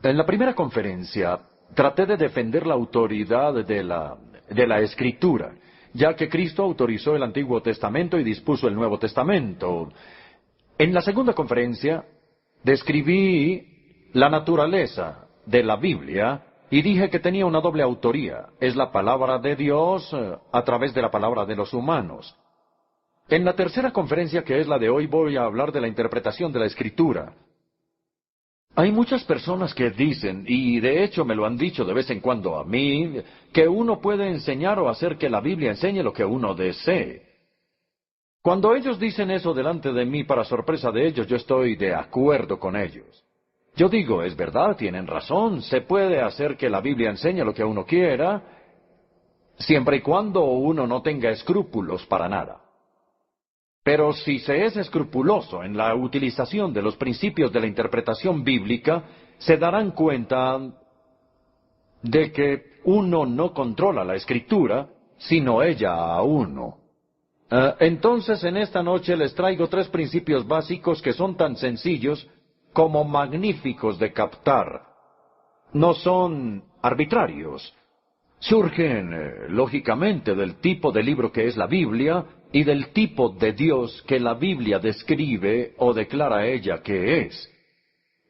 En la primera conferencia, traté de defender la autoridad de la Escritura, ya que Cristo autorizó el Antiguo Testamento y dispuso el Nuevo Testamento. En la segunda conferencia, describí la naturaleza de la Biblia y dije que tenía una doble autoría. Es la palabra de Dios a través de la palabra de los humanos. En la tercera conferencia, que es la de hoy, voy a hablar de la interpretación de la Escritura. Hay muchas personas que dicen, y de hecho me lo han dicho de vez en cuando a mí, que uno puede enseñar o hacer que la Biblia enseñe lo que uno desee. Cuando ellos dicen eso delante de mí, para sorpresa de ellos, yo estoy de acuerdo con ellos. Yo digo, es verdad, tienen razón, se puede hacer que la Biblia enseñe lo que uno quiera, siempre y cuando uno no tenga escrúpulos para nada. Pero si se es escrupuloso en la utilización de los principios de la interpretación bíblica, se darán cuenta de que uno no controla la Escritura, sino ella a uno. Entonces, en esta noche les traigo 3 principios básicos que son tan sencillos como magníficos de captar. No son arbitrarios. Surgen, lógicamente, del tipo de libro que es la Biblia y del tipo de Dios que la Biblia describe o declara ella que es.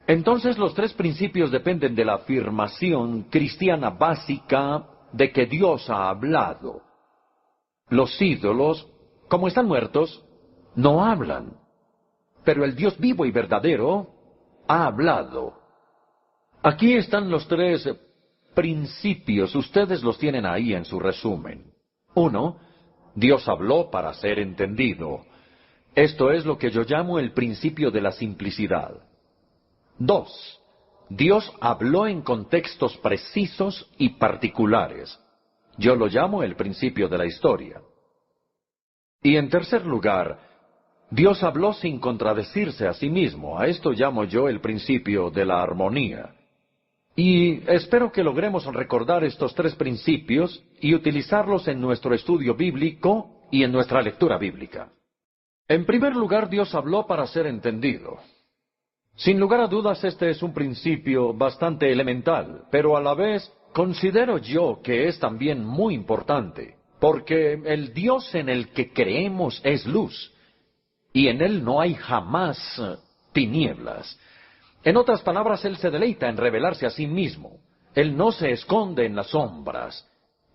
Entonces, los 3 principios dependen de la afirmación cristiana básica de que Dios ha hablado. Los ídolos, como están muertos, no hablan. Pero el Dios vivo y verdadero ha hablado. Aquí están los 3 principios. Ustedes los tienen ahí en su resumen. 1. Dios habló para ser entendido. Esto es lo que yo llamo el principio de la simplicidad. 2. Dios habló en contextos precisos y particulares. Yo lo llamo el principio de la historia. Y en tercer lugar, Dios habló sin contradecirse a sí mismo. A esto llamo yo el principio de la armonía. Y espero que logremos recordar estos 3 principios y utilizarlos en nuestro estudio bíblico y en nuestra lectura bíblica. En primer lugar, Dios habló para ser entendido. Sin lugar a dudas, este es un principio bastante elemental, pero a la vez considero yo que es también muy importante, porque el Dios en el que creemos es luz, y en Él no hay jamás tinieblas. En otras palabras, Él se deleita en revelarse a sí mismo. Él no se esconde en las sombras.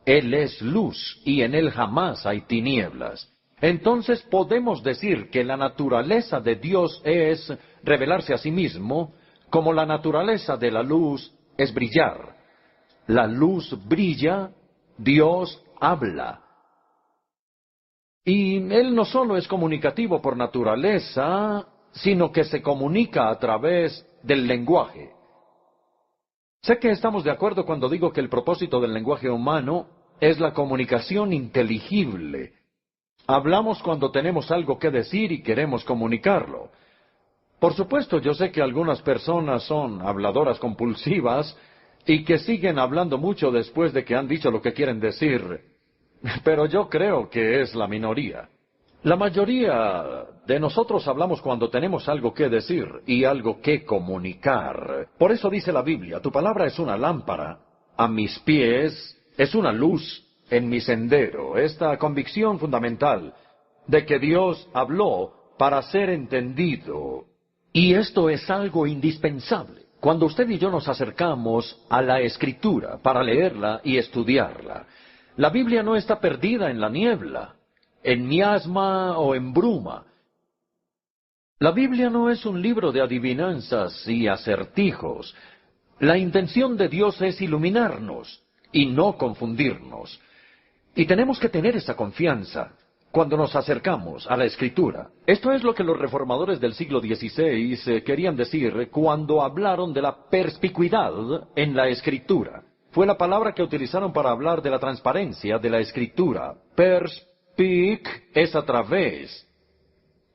Él es luz y en Él jamás hay tinieblas. Entonces podemos decir que la naturaleza de Dios es revelarse a sí mismo, como la naturaleza de la luz es brillar. La luz brilla, Dios habla. Y Él no solo es comunicativo por naturaleza, sino que se comunica a través del lenguaje. Sé que estamos de acuerdo cuando digo que el propósito del lenguaje humano es la comunicación inteligible. Hablamos cuando tenemos algo que decir y queremos comunicarlo. Por supuesto, yo sé que algunas personas son habladoras compulsivas y que siguen hablando mucho después de que han dicho lo que quieren decir, pero yo creo que es la minoría. La mayoría de nosotros hablamos cuando tenemos algo que decir y algo que comunicar. Por eso dice la Biblia, tu palabra es una lámpara a mis pies, es una luz en mi sendero. Esta convicción fundamental de que Dios habló para ser entendido. Y esto es algo indispensable. Cuando usted y yo nos acercamos a la Escritura para leerla y estudiarla, la Biblia no está perdida en la niebla, en miasma o en bruma. La Biblia no es un libro de adivinanzas y acertijos. La intención de Dios es iluminarnos y no confundirnos. Y tenemos que tener esa confianza cuando nos acercamos a la Escritura. Esto es lo que los reformadores del siglo XVI querían decir cuando hablaron de la perspicuidad en la Escritura. Fue la palabra que utilizaron para hablar de la transparencia de la Escritura. Perspic es a través,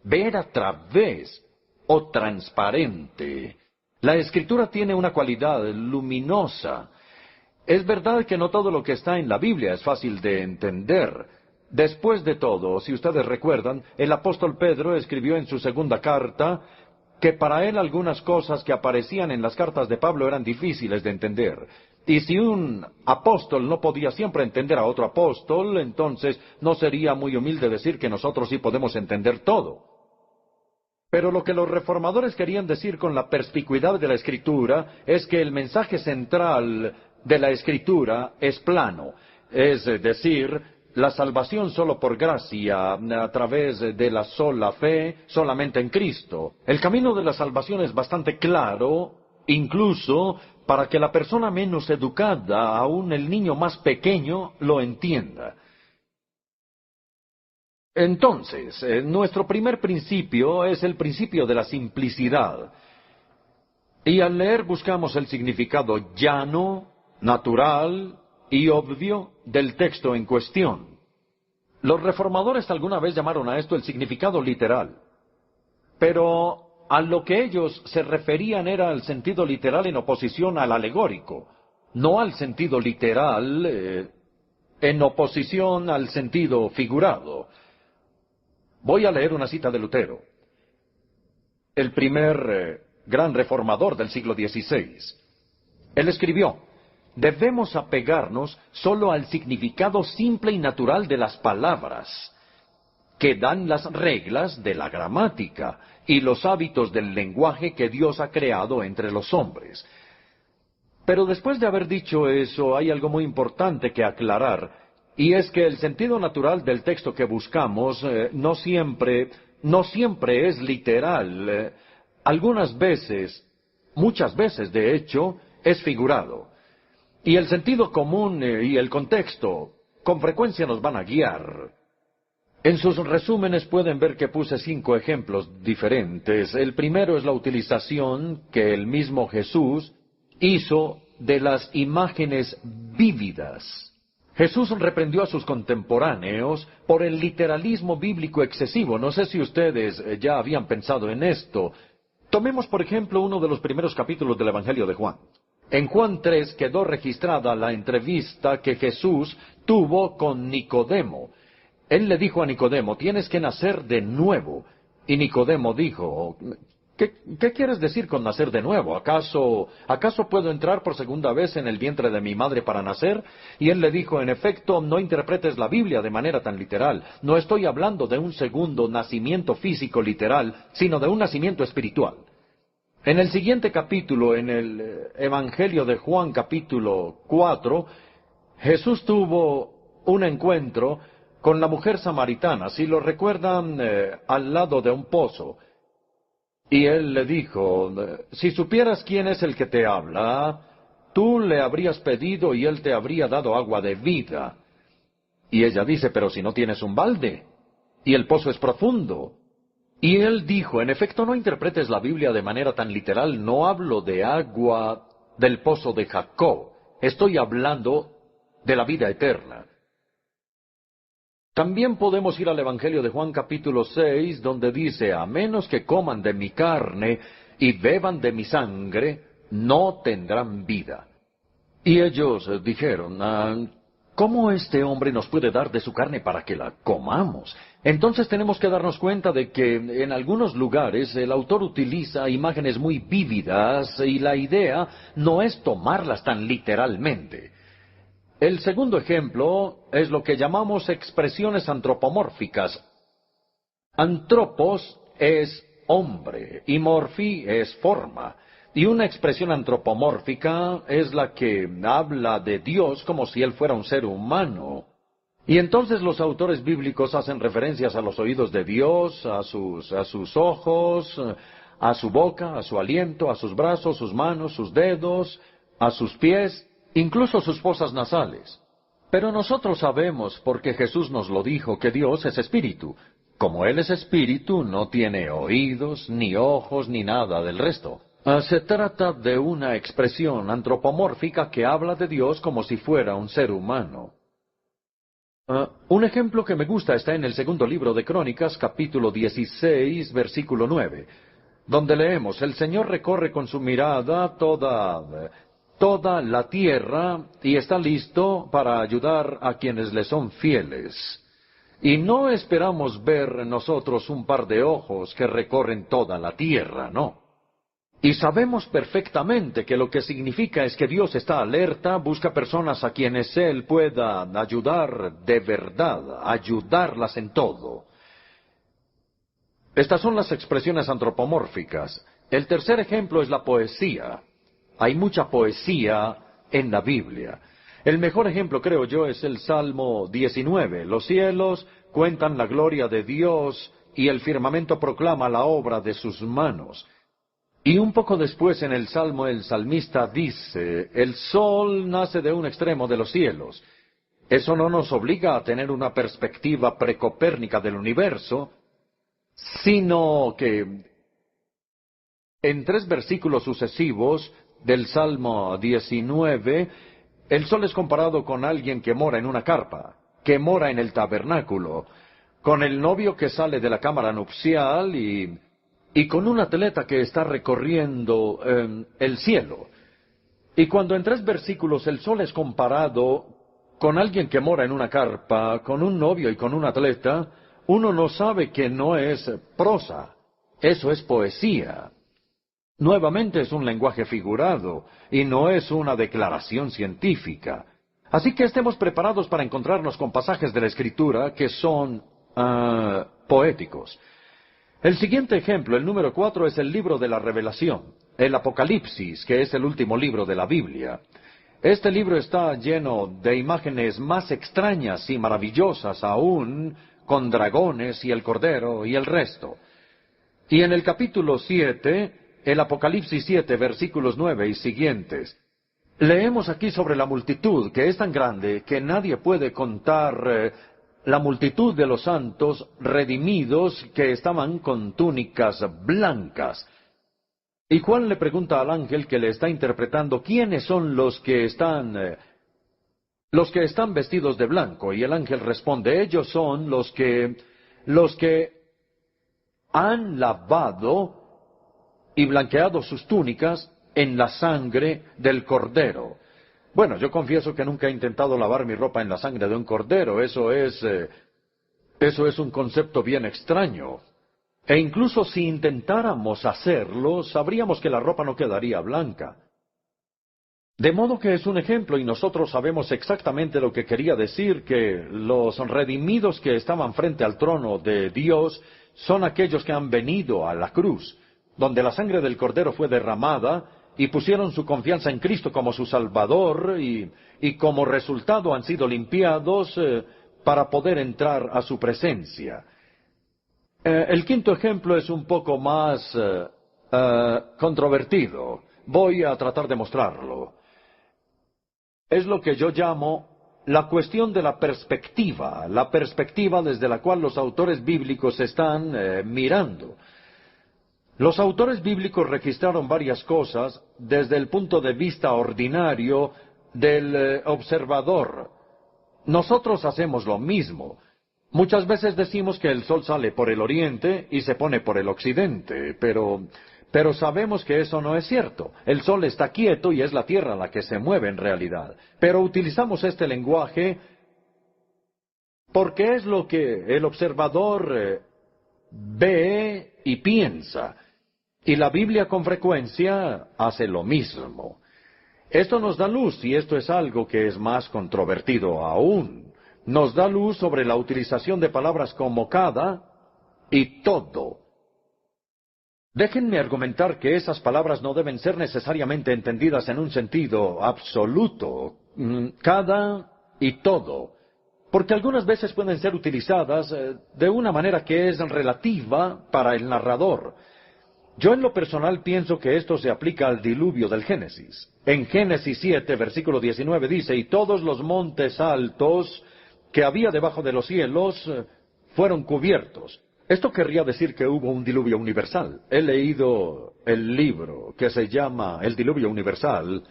ver a través o transparente. La Escritura tiene una cualidad luminosa. Es verdad que no todo lo que está en la Biblia es fácil de entender. Después de todo, si ustedes recuerdan, el apóstol Pedro escribió en su segunda carta, que para él algunas cosas que aparecían en las cartas de Pablo eran difíciles de entender. Y si un apóstol no podía siempre entender a otro apóstol, entonces no sería muy humilde decir que nosotros sí podemos entender todo. Pero lo que los reformadores querían decir con la perspicuidad de la Escritura es que el mensaje central de la Escritura es plano, es decir, la salvación solo por gracia, a través de la sola fe, solamente en Cristo. El camino de la salvación es bastante claro, incluso para que la persona menos educada, aún el niño más pequeño, lo entienda. Entonces, nuestro primer principio es el principio de la simplicidad. Y al leer buscamos el significado llano, natural y obvio del texto en cuestión. Los reformadores alguna vez llamaron a esto el significado literal. Pero a lo que ellos se referían era al sentido literal en oposición al alegórico, no al sentido literal en oposición al sentido figurado. Voy a leer una cita de Lutero, el primer gran reformador del siglo XVI. Él escribió: debemos apegarnos solo al significado simple y natural de las palabras, que dan las reglas de la gramática y los hábitos del lenguaje que Dios ha creado entre los hombres. Pero después de haber dicho eso, hay algo muy importante que aclarar, y es que el sentido natural del texto que buscamos no siempre es literal. Algunas veces, muchas veces de hecho, es figurado. Y el sentido común y el contexto con frecuencia nos van a guiar. En sus resúmenes pueden ver que puse 5 ejemplos diferentes. El primero es la utilización que el mismo Jesús hizo de las imágenes vívidas. Jesús reprendió a sus contemporáneos por el literalismo bíblico excesivo. No sé si ustedes ya habían pensado en esto. Tomemos, por ejemplo, uno de los primeros capítulos del Evangelio de Juan. En Juan 3 quedó registrada la entrevista que Jesús tuvo con Nicodemo. Él le dijo a Nicodemo: tienes que nacer de nuevo. Y Nicodemo dijo: ¿Qué quieres decir con nacer de nuevo? ¿Acaso puedo entrar por segunda vez en el vientre de mi madre para nacer? Y él le dijo: en efecto, no interpretes la Biblia de manera tan literal. No estoy hablando de un segundo nacimiento físico literal, sino de un nacimiento espiritual. En el siguiente capítulo, en el Evangelio de Juan capítulo 4, Jesús tuvo un encuentro con la mujer samaritana, si lo recuerdan, al lado de un pozo. Y él le dijo: si supieras quién es el que te habla, tú le habrías pedido y él te habría dado agua de vida. Y ella dice: pero si no tienes un balde, y el pozo es profundo. Y él dijo: en efecto, no interpretes la Biblia de manera tan literal, no hablo de agua del pozo de Jacob, estoy hablando de la vida eterna. También podemos ir al Evangelio de Juan capítulo 6, donde dice: a menos que coman de mi carne y beban de mi sangre, no tendrán vida. Y ellos dijeron: ¿cómo este hombre nos puede dar de su carne para que la comamos? Entonces tenemos que darnos cuenta de que en algunos lugares el autor utiliza imágenes muy vívidas y la idea no es tomarlas tan literalmente. El segundo ejemplo es lo que llamamos expresiones antropomórficas. Antropos es hombre y morfi es forma. Y una expresión antropomórfica es la que habla de Dios como si Él fuera un ser humano. Y entonces los autores bíblicos hacen referencias a los oídos de Dios, a sus ojos, a su boca, a su aliento, a sus brazos, sus manos, sus dedos, a sus pies, incluso sus fosas nasales. Pero nosotros sabemos, porque Jesús nos lo dijo, que Dios es espíritu. Como Él es espíritu, no tiene oídos, ni ojos, ni nada del resto. Se trata de una expresión antropomórfica que habla de Dios como si fuera un ser humano. Un ejemplo que me gusta está en el segundo libro de Crónicas, capítulo 16, versículo 9, donde leemos: el Señor recorre con su mirada toda la tierra y está listo para ayudar a quienes le son fieles. Y no esperamos ver nosotros un par de ojos que recorren toda la tierra, no. Y sabemos perfectamente que lo que significa es que Dios está alerta, busca personas a quienes Él pueda ayudar de verdad, ayudarlas en todo. Estas son las expresiones antropomórficas. El tercer ejemplo es la poesía. Hay mucha poesía en la Biblia. El mejor ejemplo, creo yo, es el Salmo 19. Los cielos cuentan la gloria de Dios y el firmamento proclama la obra de sus manos. Y un poco después en el Salmo el salmista dice, el sol nace de un extremo de los cielos. Eso no nos obliga a tener una perspectiva precopérnica del universo, sino que en 3 versículos sucesivos del Salmo 19, el sol es comparado con alguien que mora en una carpa, que mora en el tabernáculo, con el novio que sale de la cámara nupcial y con un atleta que está recorriendo el cielo. Y cuando en 3 versículos el sol es comparado con alguien que mora en una carpa, con un novio y con un atleta, uno no sabe que no es prosa, eso es poesía. Nuevamente es un lenguaje figurado y no es una declaración científica. Así que estemos preparados para encontrarnos con pasajes de la Escritura que son poéticos. El siguiente ejemplo, el número 4, es el libro de la Revelación, el Apocalipsis, que es el último libro de la Biblia. Este libro está lleno de imágenes más extrañas y maravillosas aún, con dragones y el cordero y el resto. Y en el capítulo 7, el Apocalipsis 7, versículos 9 y siguientes, leemos aquí sobre la multitud, que es tan grande que nadie puede contar la multitud de los santos redimidos que estaban con túnicas blancas. Y Juan le pregunta al ángel que le está interpretando quiénes son los que están vestidos de blanco. Y el ángel responde, ellos son los que han lavado y blanqueado sus túnicas en la sangre del cordero. Bueno, yo confieso que nunca he intentado lavar mi ropa en la sangre de un cordero. Eso es un concepto bien extraño. E incluso si intentáramos hacerlo, sabríamos que la ropa no quedaría blanca. De modo que es un ejemplo y nosotros sabemos exactamente lo que quería decir, que los redimidos que estaban frente al trono de Dios son aquellos que han venido a la cruz, donde la sangre del cordero fue derramada, y pusieron su confianza en Cristo como su Salvador, y como resultado han sido limpiados para poder entrar a su presencia. El quinto ejemplo es un poco más controvertido. Voy a tratar de mostrarlo. Es lo que yo llamo la cuestión de la perspectiva desde la cual los autores bíblicos están mirando. Los autores bíblicos registraron varias cosas desde el punto de vista ordinario del observador. Nosotros hacemos lo mismo. Muchas veces decimos que el sol sale por el oriente y se pone por el occidente, pero sabemos que eso no es cierto. El sol está quieto y es la tierra la que se mueve en realidad. Pero utilizamos este lenguaje porque es lo que el observador ve y piensa. Y la Biblia con frecuencia hace lo mismo. Esto nos da luz, y esto es algo que es más controvertido aún. Nos da luz sobre la utilización de palabras como cada y todo. Déjenme argumentar que esas palabras no deben ser necesariamente entendidas en un sentido absoluto, cada y todo, porque algunas veces pueden ser utilizadas de una manera que es relativa para el narrador. Yo en lo personal pienso que esto se aplica al diluvio del Génesis. En Génesis 7, versículo 19 dice, y todos los montes altos que había debajo de los cielos fueron cubiertos. Esto querría decir que hubo un diluvio universal. He leído el libro que se llama El Diluvio Universal,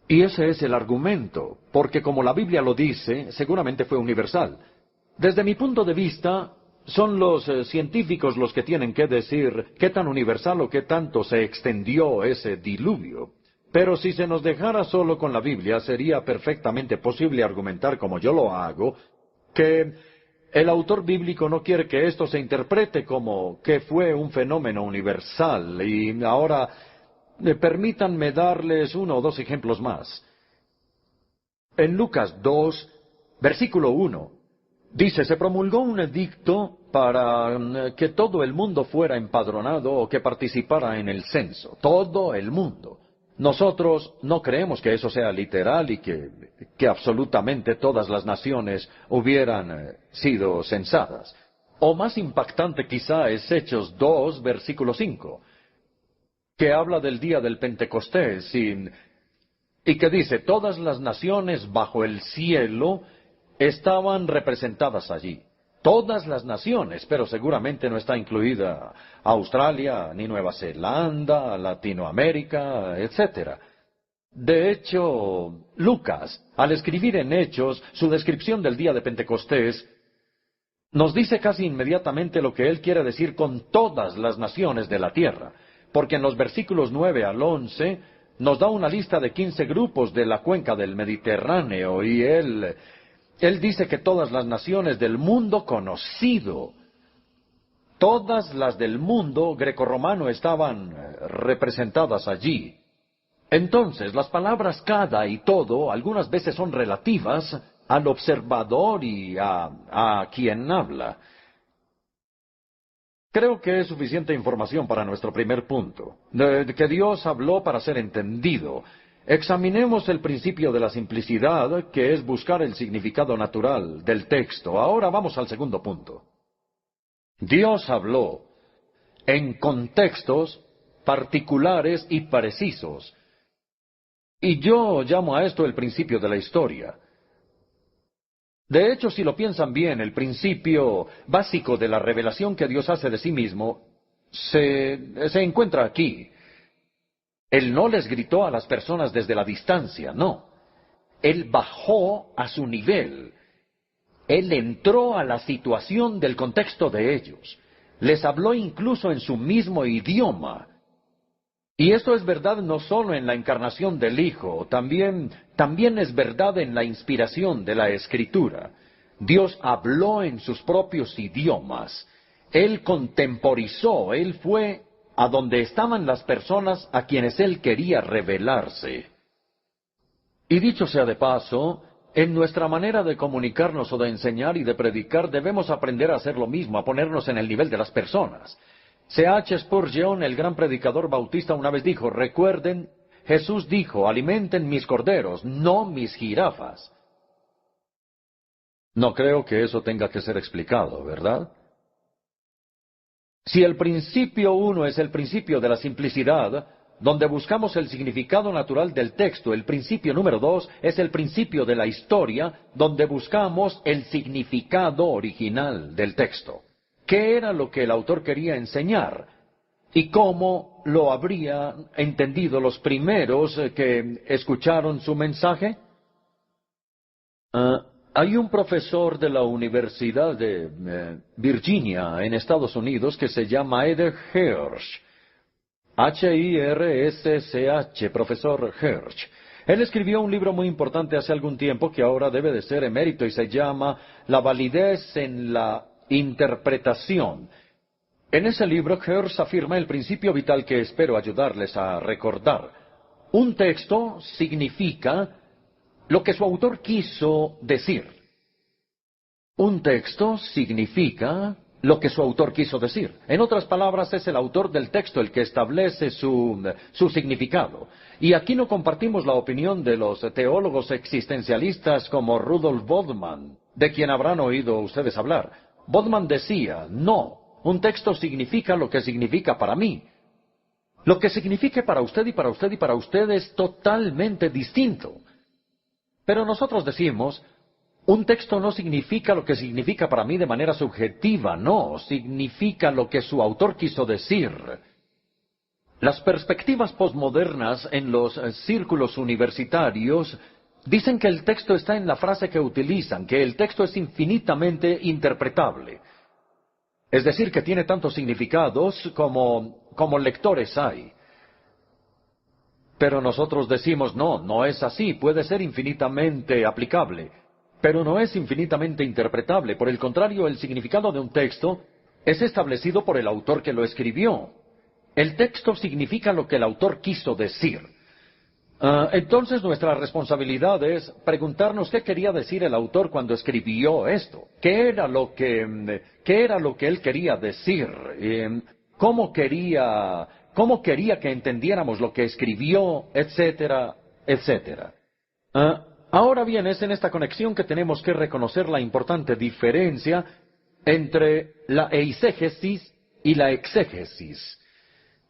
y ese es el argumento, porque como la Biblia lo dice, seguramente fue universal. Desde mi punto de vista, son los científicos los que tienen que decir qué tan universal o qué tanto se extendió ese diluvio. Pero si se nos dejara solo con la Biblia, sería perfectamente posible argumentar, como yo lo hago, que el autor bíblico no quiere que esto se interprete como que fue un fenómeno universal. Y ahora, permítanme darles uno o dos ejemplos más. En Lucas 2, versículo 1, dice, se promulgó un edicto para que todo el mundo fuera empadronado o que participara en el censo. Todo el mundo. Nosotros no creemos que eso sea literal y que absolutamente todas las naciones hubieran sido censadas. O más impactante quizá es Hechos 2, versículo 5, que habla del día del Pentecostés y que dice, todas las naciones bajo el cielo estaban representadas allí. Todas las naciones, pero seguramente no está incluida Australia, ni Nueva Zelanda, Latinoamérica, etc. De hecho, Lucas, al escribir en Hechos su descripción del día de Pentecostés, nos dice casi inmediatamente lo que él quiere decir con todas las naciones de la tierra, porque en los versículos 9 al 11 nos da una lista de 15 grupos de la cuenca del Mediterráneo y él dice que todas las naciones del mundo conocido, todas las del mundo grecorromano estaban representadas allí. Entonces, las palabras cada y todo algunas veces son relativas al observador y a quien habla. Creo que es suficiente información para nuestro primer punto, que Dios habló para ser entendido. Examinemos el principio de la simplicidad, que es buscar el significado natural del texto. Ahora vamos al segundo punto. Dios habló en contextos particulares y precisos. Y yo llamo a esto el principio de la historia. De hecho, si lo piensan bien, el principio básico de la revelación que Dios hace de sí mismo se encuentra aquí. Él no les gritó a las personas desde la distancia, no. Él bajó a su nivel. Él entró a la situación del contexto de ellos. Les habló incluso en su mismo idioma. Y esto es verdad no solo en la encarnación del Hijo, también es verdad en la inspiración de la Escritura. Dios habló en sus propios idiomas. Él contemporizó, Él fue a donde estaban las personas a quienes Él quería revelarse. Y dicho sea de paso, en nuestra manera de comunicarnos o de enseñar y de predicar debemos aprender a hacer lo mismo, a ponernos en el nivel de las personas. C.H. Spurgeon, el gran predicador bautista, una vez dijo, recuerden, Jesús dijo, alimenten mis corderos, no mis jirafas. No creo que eso tenga que ser explicado, ¿verdad? Si el principio 1 es el principio de la simplicidad, donde buscamos el significado natural del texto, el principio número 2 es el principio de la historia, donde buscamos el significado original del texto. ¿Qué era lo que el autor quería enseñar? ¿Y cómo lo habrían entendido los primeros que escucharon su mensaje? Hay un profesor de la Universidad de Virginia, en Estados Unidos, que se llama Ed Hirsch. Hirsch, profesor Hirsch. Él escribió un libro muy importante hace algún tiempo que ahora debe de ser emérito y se llama La validez en la interpretación. En ese libro, Hirsch afirma el principio vital que espero ayudarles a recordar. Un texto significa lo que su autor quiso decir. Un texto significa lo que su autor quiso decir. En otras palabras, es el autor del texto el que establece su significado. Y aquí no compartimos la opinión de los teólogos existencialistas como Rudolf Bodman, de quien habrán oído ustedes hablar. Bodman decía, no, un texto significa lo que significa para mí. Lo que signifique para usted y para usted y para usted es totalmente distinto. Pero nosotros decimos, un texto no significa lo que significa para mí de manera subjetiva, no, significa lo que su autor quiso decir. Las perspectivas posmodernas en los círculos universitarios dicen que el texto está en la frase que utilizan, que el texto es infinitamente interpretable. Es decir, que tiene tantos significados como lectores hay. Pero nosotros decimos, no es así, puede ser infinitamente aplicable. pero no es infinitamente interpretable. Por el contrario, el significado de un texto es establecido por el autor que lo escribió. El texto significa lo que el autor quiso decir. Entonces nuestra responsabilidad es preguntarnos qué quería decir el autor cuando escribió esto. ¿Qué era lo que él quería decir? ¿Cómo quería que entendiéramos lo que escribió, etcétera, etcétera? Ahora bien, es en esta conexión que tenemos que reconocer la importante diferencia entre la eisegesis y la exégesis.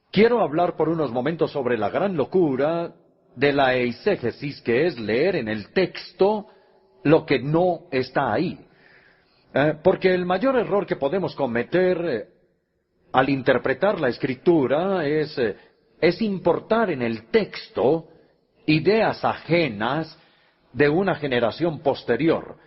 Quiero hablar por unos momentos sobre la gran locura de la eisegesis, que es leer en el texto lo que no está ahí. Porque el mayor error que podemos cometer al interpretar la Escritura es importar en el texto ideas ajenas de una generación posterior.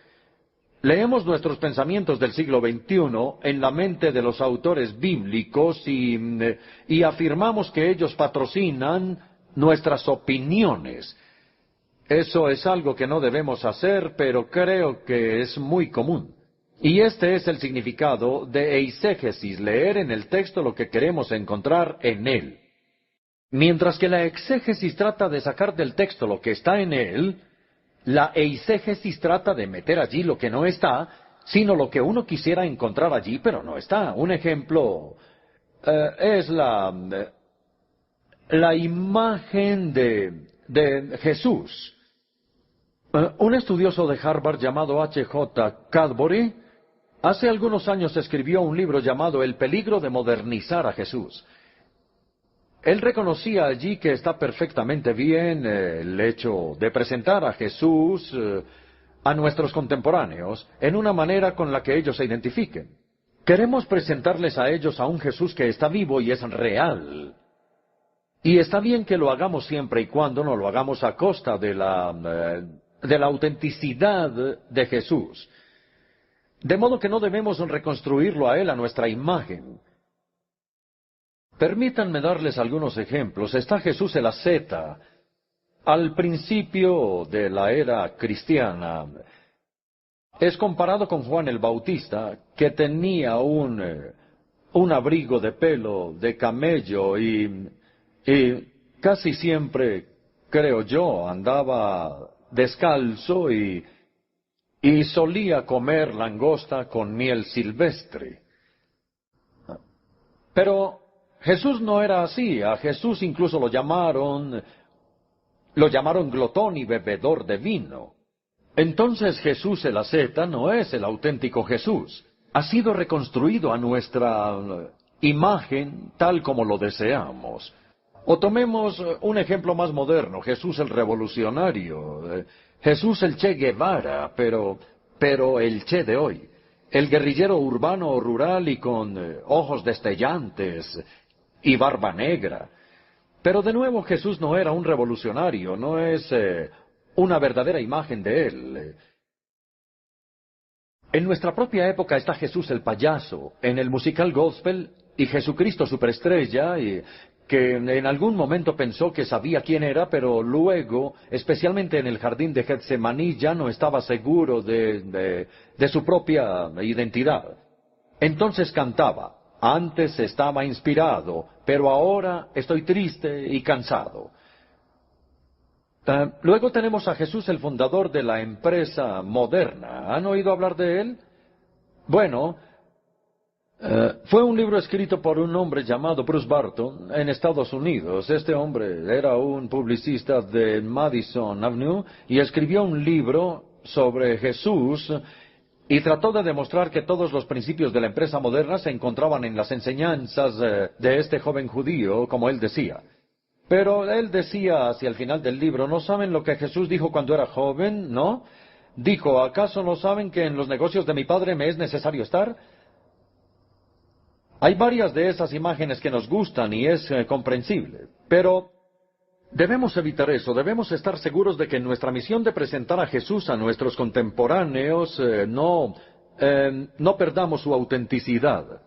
Leemos nuestros pensamientos del siglo XXI en la mente de los autores bíblicos y afirmamos que ellos patrocinan nuestras opiniones. Eso es algo que no debemos hacer, pero creo que es muy común. Y este es el significado de eisegesis, leer en el texto lo que queremos encontrar en él. Mientras que la exégesis trata de sacar del texto lo que está en él, la eisegesis trata de meter allí lo que no está, sino lo que uno quisiera encontrar allí, pero no está. Un ejemplo es la imagen de Jesús. Un estudioso de Harvard llamado H.J. Cadbury hace algunos años escribió un libro llamado El peligro de modernizar a Jesús. Él reconocía allí que está perfectamente bien el hecho de presentar a Jesús a nuestros contemporáneos en una manera con la que ellos se identifiquen. Queremos presentarles a ellos a un Jesús que está vivo y es real. Y está bien que lo hagamos siempre y cuando no lo hagamos a costa de la autenticidad de Jesús. De modo que no debemos reconstruirlo a Él a nuestra imagen. Permítanme darles algunos ejemplos. Está Jesús el asceta. Al principio de la era cristiana, es comparado con Juan el Bautista, que tenía un abrigo de pelo de camello y casi siempre, creo yo, andaba descalzo y solía comer langosta con miel silvestre. Pero Jesús no era así. A Jesús incluso lo llamaron glotón y bebedor de vino. Entonces Jesús el asceta no es el auténtico Jesús. Ha sido reconstruido a nuestra imagen tal como lo deseamos. O tomemos un ejemplo más moderno, Jesús el revolucionario, Jesús el Che Guevara, pero el Che de hoy, el guerrillero urbano o rural y con ojos destellantes y barba negra. Pero de nuevo Jesús no era un revolucionario, no es una verdadera imagen de él. En nuestra propia época está Jesús el payaso, en el musical gospel, y Jesucristo superestrella, que en algún momento pensó que sabía quién era, pero luego, especialmente en el jardín de Getsemaní, ya no estaba seguro de su propia identidad. Entonces cantaba: antes estaba inspirado, pero ahora estoy triste y cansado. Luego tenemos a Jesús, el fundador de la empresa moderna. ¿Han oído hablar de él? Bueno, fue un libro escrito por un hombre llamado Bruce Barton en Estados Unidos. Este hombre era un publicista de Madison Avenue y escribió un libro sobre Jesús y trató de demostrar que todos los principios de la empresa moderna se encontraban en las enseñanzas de este joven judío, como él decía. Pero él decía hacia el final del libro: ¿no saben lo que Jesús dijo cuando era joven? ¿No? Dijo: ¿acaso no saben que en los negocios de mi Padre me es necesario estar? Hay varias de esas imágenes que nos gustan y es comprensible, pero debemos evitar eso. Debemos estar seguros de que en nuestra misión de presentar a Jesús a nuestros contemporáneos no perdamos su autenticidad.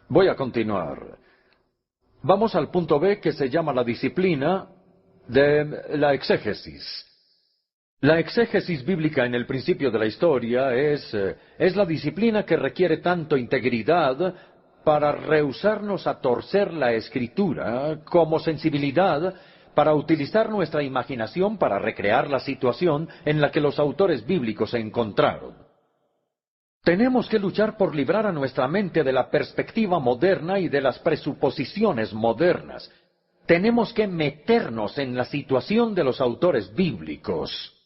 Voy a continuar. Vamos al punto B, que se llama la disciplina de la exégesis. La exégesis bíblica en el principio de la historia es la disciplina que requiere tanto integridad para rehusarnos a torcer la Escritura, como sensibilidad para utilizar nuestra imaginación para recrear la situación en la que los autores bíblicos se encontraron. Tenemos que luchar por librar a nuestra mente de la perspectiva moderna y de las presuposiciones modernas. Tenemos que meternos en la situación de los autores bíblicos.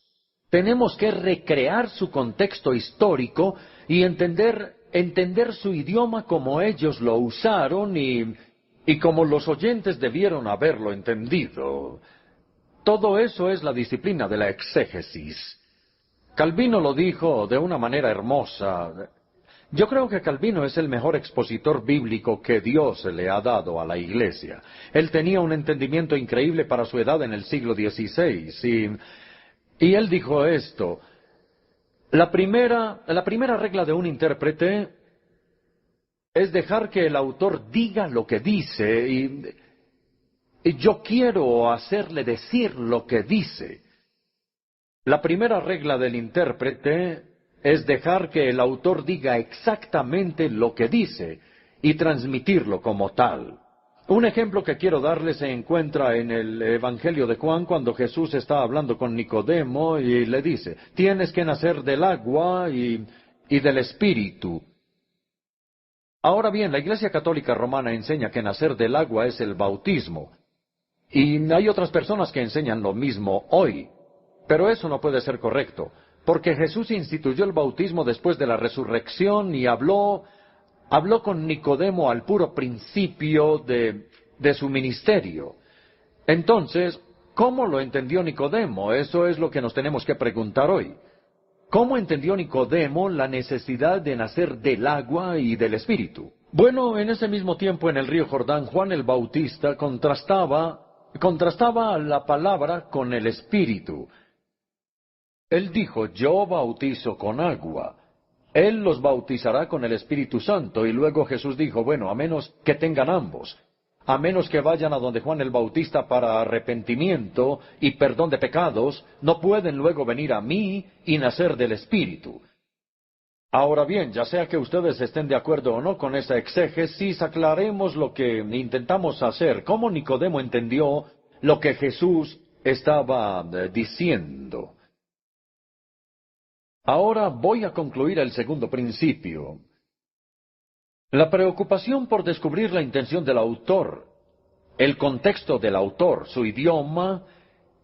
Tenemos que recrear su contexto histórico y entender su idioma como ellos lo usaron y como los oyentes debieron haberlo entendido. Todo eso es la disciplina de la exégesis. Calvino lo dijo de una manera hermosa. Yo creo que Calvino es el mejor expositor bíblico que Dios le ha dado a la Iglesia. Él tenía un entendimiento increíble para su edad en el siglo XVI, y él dijo esto: la primera regla de un intérprete es dejar que el autor diga lo que dice, y yo quiero hacerle decir lo que dice. La primera regla del intérprete es dejar que el autor diga exactamente lo que dice y transmitirlo como tal. Un ejemplo que quiero darles se encuentra en el Evangelio de Juan, cuando Jesús está hablando con Nicodemo y le dice: tienes que nacer del agua y del Espíritu. Ahora bien, la Iglesia Católica Romana enseña que nacer del agua es el bautismo. Y hay otras personas que enseñan lo mismo hoy. Pero eso no puede ser correcto, porque Jesús instituyó el bautismo después de la resurrección y habló con Nicodemo al puro principio de su ministerio. Entonces, ¿cómo lo entendió Nicodemo? Eso es lo que nos tenemos que preguntar hoy. ¿Cómo entendió Nicodemo la necesidad de nacer del agua y del Espíritu? Bueno, en ese mismo tiempo en el río Jordán, Juan el Bautista contrastaba la palabra con el Espíritu. Él dijo: yo bautizo con agua. Él los bautizará con el Espíritu Santo. Y luego Jesús dijo: bueno, a menos que tengan ambos, a menos que vayan a donde Juan el Bautista para arrepentimiento y perdón de pecados, no pueden luego venir a mí y nacer del Espíritu. Ahora bien, ya sea que ustedes estén de acuerdo o no con esa exégesis, aclaremos lo que intentamos hacer, cómo Nicodemo entendió lo que Jesús estaba diciendo. Ahora voy a concluir el segundo principio. La preocupación por descubrir la intención del autor, el contexto del autor, su idioma,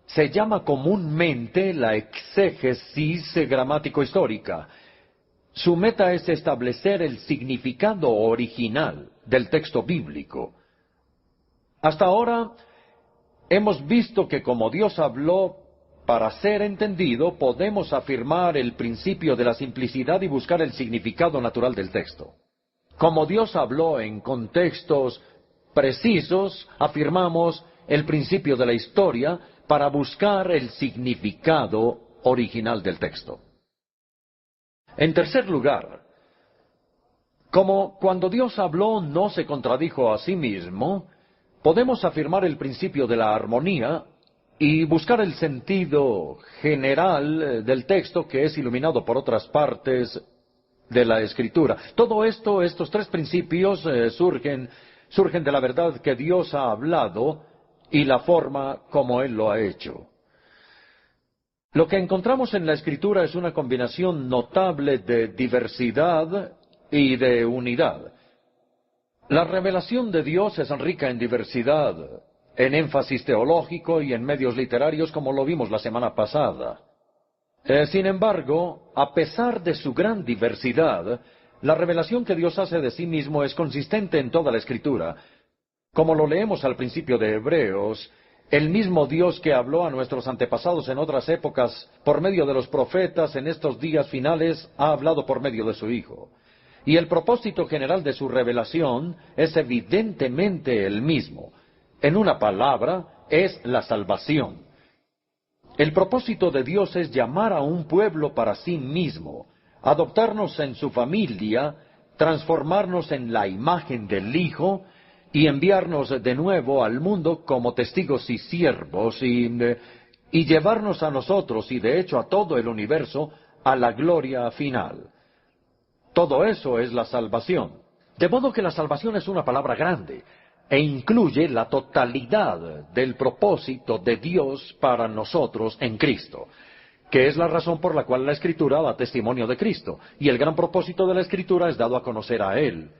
se llama comúnmente la exégesis gramático-histórica. Su meta es establecer el significado original del texto bíblico. Hasta ahora hemos visto que como Dios habló para ser entendido, podemos afirmar el principio de la simplicidad y buscar el significado natural del texto. Como Dios habló en contextos precisos, afirmamos el principio de la historia para buscar el significado original del texto. En tercer lugar, como cuando Dios habló no se contradijo a sí mismo, podemos afirmar el principio de la armonía y buscar el sentido general del texto que es iluminado por otras partes de la Escritura. Todo esto, estos tres principios surgen de la verdad que Dios ha hablado y la forma como Él lo ha hecho. Lo que encontramos en la Escritura es una combinación notable de diversidad y de unidad. La revelación de Dios es rica en diversidad, en énfasis teológico y en medios literarios, como lo vimos la semana pasada. Sin embargo, a pesar de su gran diversidad, la revelación que Dios hace de sí mismo es consistente en toda la Escritura. Como lo leemos al principio de Hebreos, el mismo Dios que habló a nuestros antepasados en otras épocas por medio de los profetas en estos días finales ha hablado por medio de su Hijo. Y el propósito general de su revelación es evidentemente el mismo. En una palabra, es la salvación. El propósito de Dios es llamar a un pueblo para sí mismo, adoptarnos en su familia, transformarnos en la imagen del Hijo y enviarnos de nuevo al mundo como testigos y siervos. Y y llevarnos a nosotros, y de hecho a todo el universo, a la gloria final. Todo eso es la salvación. De modo que la salvación es una palabra grande, e incluye la totalidad del propósito de Dios para nosotros en Cristo, que es la razón por la cual la Escritura da testimonio de Cristo, y el gran propósito de la Escritura es dado a conocer a Él.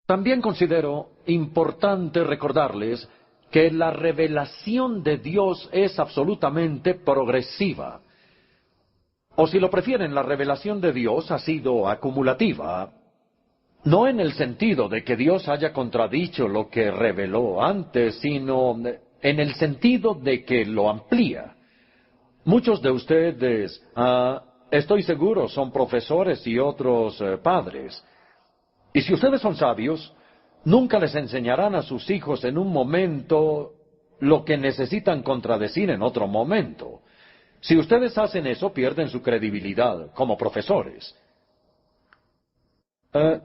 También considero importante recordarles que la revelación de Dios es absolutamente progresiva. O si lo prefieren, la revelación de Dios ha sido acumulativa, no en el sentido de que Dios haya contradicho lo que reveló antes, sino en el sentido de que lo amplía. Muchos de ustedes, estoy seguro, son profesores y otros padres. Y si ustedes son sabios, nunca les enseñarán a sus hijos en un momento lo que necesitan contradecir en otro momento. Si ustedes hacen eso, pierden su credibilidad como profesores.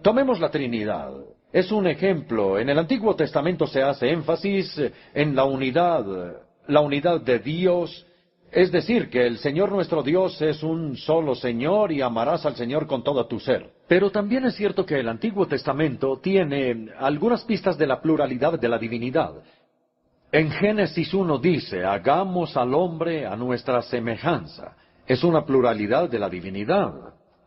Tomemos la Trinidad. Es un ejemplo. En el Antiguo Testamento se hace énfasis en la unidad de Dios. Es decir, que el Señor nuestro Dios es un solo Señor y amarás al Señor con todo tu ser. Pero también es cierto que el Antiguo Testamento tiene algunas pistas de la pluralidad de la divinidad. En Génesis 1 dice, hagamos al hombre a nuestra semejanza. Es una pluralidad de la divinidad.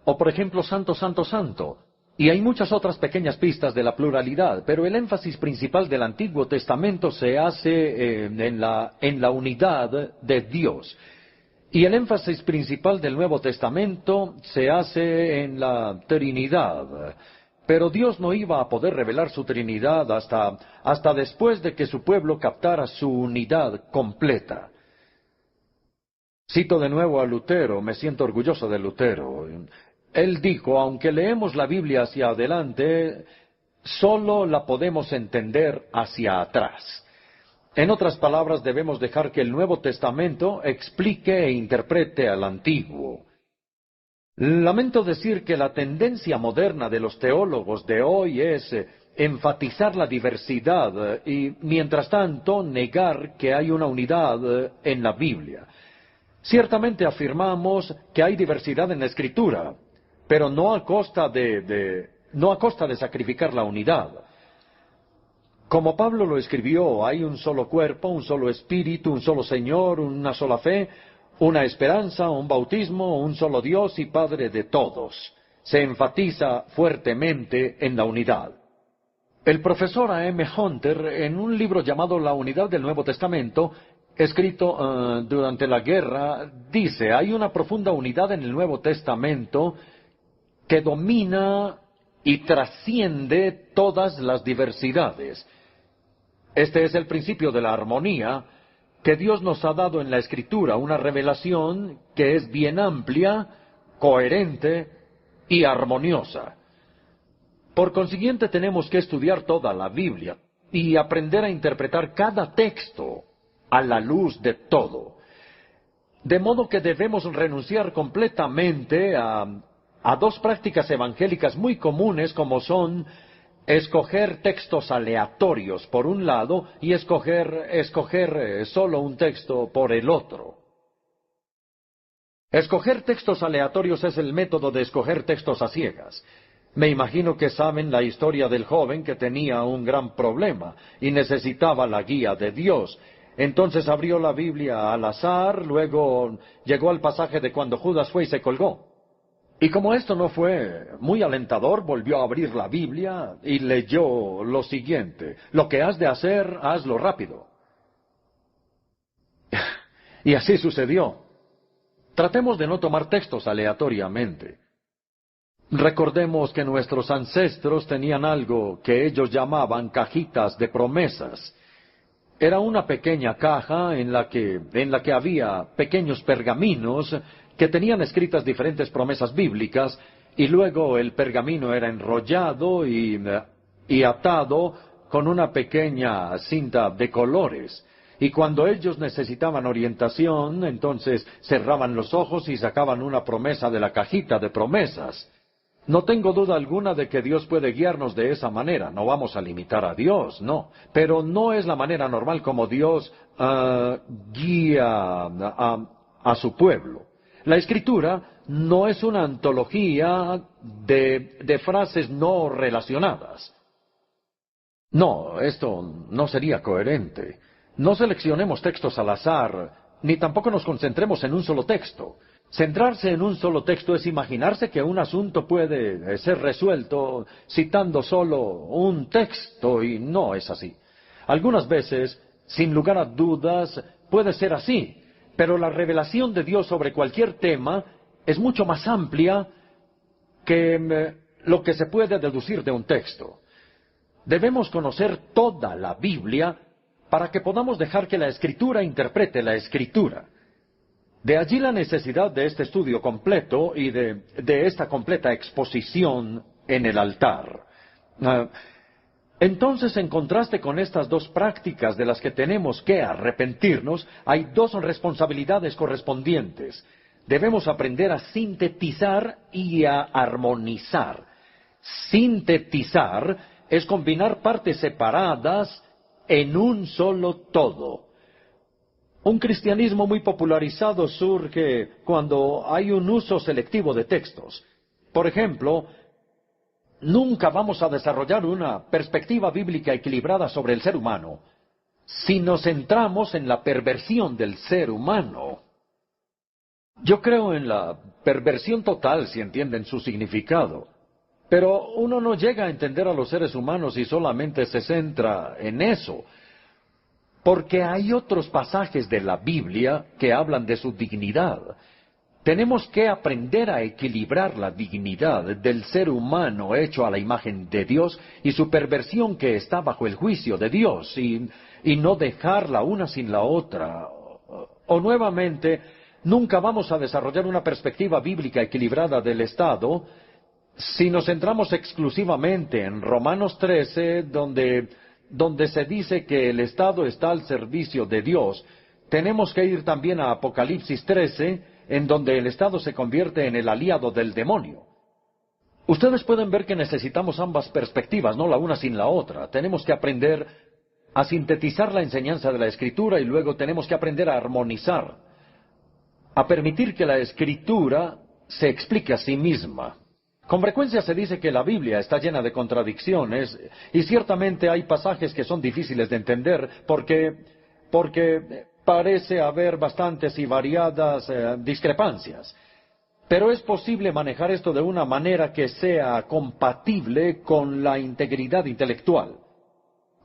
O por ejemplo, santo, santo, santo. Y hay muchas otras pequeñas pistas de la pluralidad, pero el énfasis principal del Antiguo Testamento se hace en la unidad de Dios. Y el énfasis principal del Nuevo Testamento se hace en la Trinidad. Pero Dios no iba a poder revelar su Trinidad hasta después de que su pueblo captara su unidad completa. Cito de nuevo a Lutero, me siento orgulloso de Lutero. Él dijo, aunque leemos la Biblia hacia adelante, solo la podemos entender hacia atrás. En otras palabras, debemos dejar que el Nuevo Testamento explique e interprete al Antiguo. Lamento decir que la tendencia moderna de los teólogos de hoy es enfatizar la diversidad y, mientras tanto, negar que hay una unidad en la Biblia. Ciertamente afirmamos que hay diversidad en la Escritura, pero no a costa de sacrificar la unidad. Como Pablo lo escribió, hay un solo cuerpo, un solo espíritu, un solo Señor, una sola fe, una esperanza, un bautismo, un solo Dios y Padre de todos. Se enfatiza fuertemente en la unidad. El profesor A. M. Hunter, en un libro llamado La Unidad del Nuevo Testamento, escrito durante la guerra, dice, hay una profunda unidad en el Nuevo Testamento que domina y trasciende todas las diversidades. Este es el principio de la armonía que Dios nos ha dado en la Escritura, una revelación que es bien amplia, coherente y armoniosa. Por consiguiente, tenemos que estudiar toda la Biblia y aprender a interpretar cada texto a la luz de todo. De modo que debemos renunciar completamente a dos prácticas evangélicas muy comunes como son escoger textos aleatorios por un lado y escoger solo un texto por el otro. Escoger textos aleatorios es el método de escoger textos a ciegas. Me imagino que saben la historia del joven que tenía un gran problema y necesitaba la guía de Dios. Entonces abrió la Biblia al azar, luego llegó al pasaje de cuando Judas fue y se colgó. Y como esto no fue muy alentador, volvió a abrir la Biblia y leyó lo siguiente: lo que has de hacer, hazlo rápido. Y así sucedió. Tratemos de no tomar textos aleatoriamente. Recordemos que nuestros ancestros tenían algo que ellos llamaban cajitas de promesas. Era una pequeña caja en la que había pequeños pergaminos que tenían escritas diferentes promesas bíblicas, y luego el pergamino era enrollado y atado con una pequeña cinta de colores. Y cuando ellos necesitaban orientación, entonces cerraban los ojos y sacaban una promesa de la cajita de promesas. No tengo duda alguna de que Dios puede guiarnos de esa manera. No vamos a limitar a Dios, no. Pero no es la manera normal como Dios guía a su pueblo. La Escritura no es una antología de frases no relacionadas. No, esto no sería coherente. No seleccionemos textos al azar, ni tampoco nos concentremos en un solo texto. Centrarse en un solo texto es imaginarse que un asunto puede ser resuelto citando solo un texto, y no es así. Algunas veces, sin lugar a dudas, puede ser así, pero la revelación de Dios sobre cualquier tema es mucho más amplia que lo que se puede deducir de un texto. Debemos conocer toda la Biblia para que podamos dejar que la Escritura interprete la Escritura. De allí la necesidad de este estudio completo y de esta completa exposición en el altar. Entonces, en contraste con estas dos prácticas de las que tenemos que arrepentirnos, hay dos responsabilidades correspondientes. Debemos aprender a sintetizar y a armonizar. Sintetizar es combinar partes separadas en un solo todo. Un cristianismo muy popularizado surge cuando hay un uso selectivo de textos. Por ejemplo, nunca vamos a desarrollar una perspectiva bíblica equilibrada sobre el ser humano si nos centramos en la perversión del ser humano. Yo creo en la perversión total, si entienden su significado. Pero uno no llega a entender a los seres humanos si solamente se centra en eso. Porque hay otros pasajes de la Biblia que hablan de su dignidad. Tenemos que aprender a equilibrar la dignidad del ser humano hecho a la imagen de Dios y su perversión que está bajo el juicio de Dios, y no dejarla una sin la otra. O nuevamente, nunca vamos a desarrollar una perspectiva bíblica equilibrada del Estado si nos centramos exclusivamente en Romanos 13, donde se dice que el Estado está al servicio de Dios. Tenemos que ir también a Apocalipsis 13, en donde el Estado se convierte en el aliado del demonio. Ustedes pueden ver que necesitamos ambas perspectivas, no la una sin la otra. Tenemos que aprender a sintetizar la enseñanza de la Escritura y luego tenemos que aprender a armonizar, a permitir que la Escritura se explique a sí misma. Con frecuencia se dice que la Biblia está llena de contradicciones, y ciertamente hay pasajes que son difíciles de entender porque parece haber bastantes y variadas discrepancias. Pero es posible manejar esto de una manera que sea compatible con la integridad intelectual.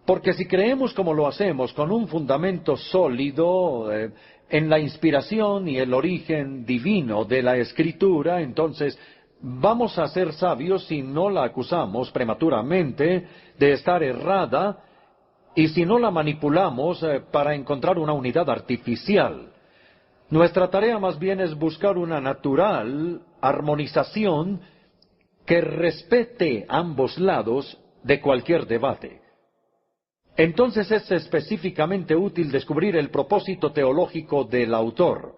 Porque si creemos como lo hacemos, con un fundamento sólido en la inspiración y el origen divino de la Escritura, entonces vamos a ser sabios si no la acusamos prematuramente de estar errada y si no la manipulamos para encontrar una unidad artificial. Nuestra tarea más bien es buscar una natural armonización que respete ambos lados de cualquier debate. Entonces es específicamente útil descubrir el propósito teológico del autor.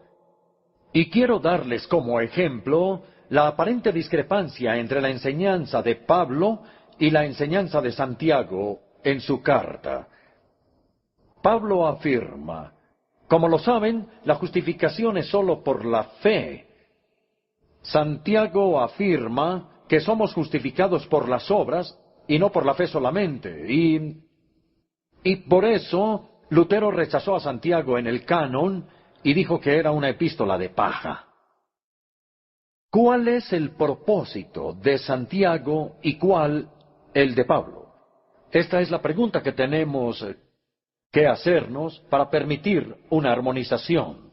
Y quiero darles como ejemplo la aparente discrepancia entre la enseñanza de Pablo y la enseñanza de Santiago en su carta. Pablo afirma, como lo saben, la justificación es sólo por la fe. Santiago afirma que somos justificados por las obras y no por la fe solamente. Y por eso Lutero rechazó a Santiago en el canon y dijo que era una epístola de paja. ¿Cuál es el propósito de Santiago y cuál el de Pablo? Esta es la pregunta que tenemos que hacernos para permitir una armonización.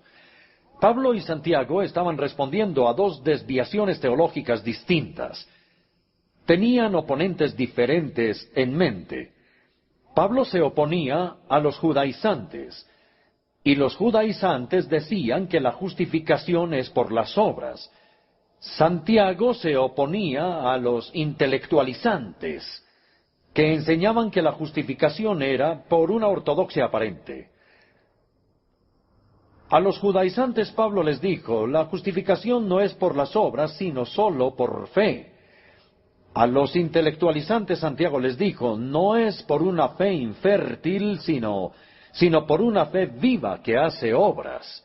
Pablo y Santiago estaban respondiendo a dos desviaciones teológicas distintas. Tenían oponentes diferentes en mente. Pablo se oponía a los judaizantes, y los judaizantes decían que la justificación es por las obras. Santiago se oponía a los intelectualizantes, que enseñaban que la justificación era por una ortodoxia aparente. A los judaizantes Pablo les dijo, la justificación no es por las obras, sino solo por fe. A los intelectualizantes Santiago les dijo, no es por una fe infértil, sino por una fe viva que hace obras.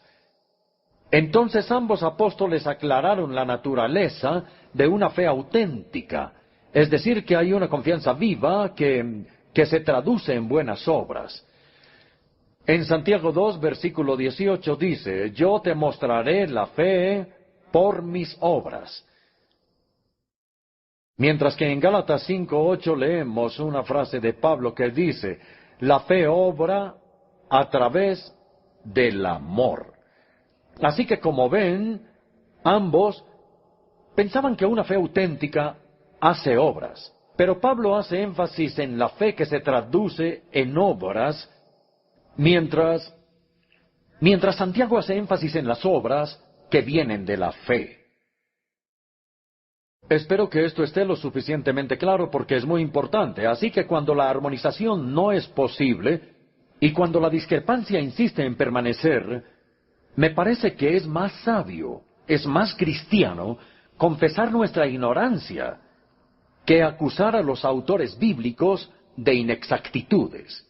Entonces ambos apóstoles aclararon la naturaleza de una fe auténtica, es decir, que hay una confianza viva que se traduce en buenas obras. En Santiago 2, versículo 18 dice, yo te mostraré la fe por mis obras. Mientras que en Gálatas 5:8 leemos una frase de Pablo que dice, la fe obra a través del amor. Así que como ven, ambos pensaban que una fe auténtica hace obras. Pero Pablo hace énfasis en la fe que se traduce en obras, mientras Santiago hace énfasis en las obras que vienen de la fe. Espero que esto esté lo suficientemente claro porque es muy importante. Así que cuando la armonización no es posible y cuando la discrepancia insiste en permanecer, me parece que es más sabio, es más cristiano, confesar nuestra ignorancia que acusar a los autores bíblicos de inexactitudes.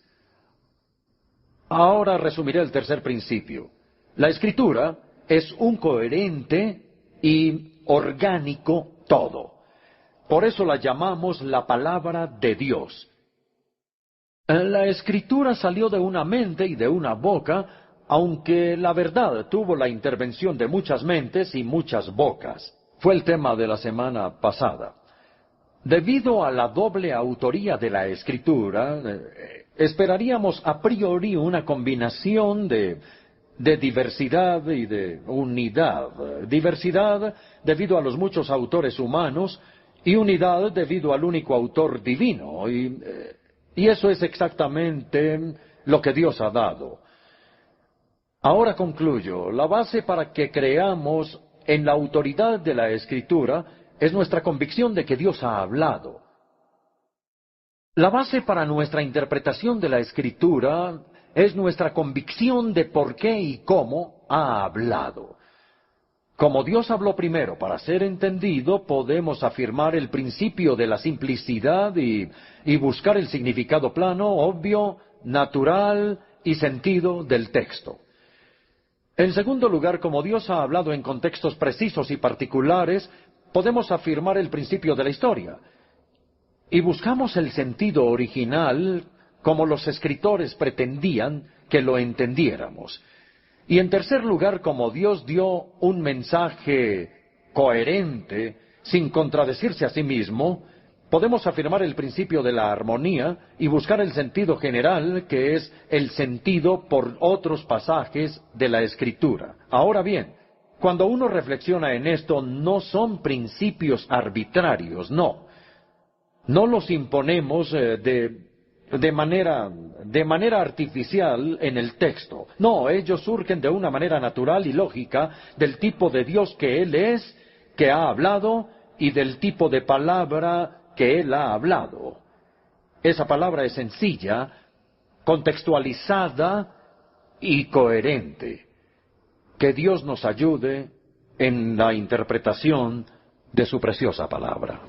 Ahora resumiré el tercer principio. La Escritura es un coherente y orgánico todo. Por eso la llamamos la palabra de Dios. La Escritura salió de una mente y de una boca, aunque la verdad tuvo la intervención de muchas mentes y muchas bocas. Fue el tema de la semana pasada. Debido a la doble autoría de la Escritura, esperaríamos a priori una combinación de diversidad y de unidad. Diversidad debido a los muchos autores humanos y unidad debido al único autor divino. Y eso es exactamente lo que Dios ha dado. Ahora concluyo. La base para que creamos en la autoridad de la Escritura es nuestra convicción de que Dios ha hablado. La base para nuestra interpretación de la Escritura es nuestra convicción de por qué y cómo ha hablado. Como Dios habló primero para ser entendido, podemos afirmar el principio de la simplicidad y buscar el significado plano, obvio, natural y sentido del texto. En segundo lugar, como Dios ha hablado en contextos precisos y particulares, podemos afirmar el principio de la historia. Y buscamos el sentido original como los escritores pretendían que lo entendiéramos. Y en tercer lugar, como Dios dio un mensaje coherente, sin contradecirse a sí mismo, podemos afirmar el principio de la armonía y buscar el sentido general, que es el sentido por otros pasajes de la Escritura. Ahora bien, cuando uno reflexiona en esto, no son principios arbitrarios, no. No los imponemos de manera artificial en el texto. No, ellos surgen de una manera natural y lógica del tipo de Dios que Él es, que ha hablado, y del tipo de palabra que Él ha hablado. Esa palabra es sencilla, contextualizada y coherente. Que Dios nos ayude en la interpretación de su preciosa palabra.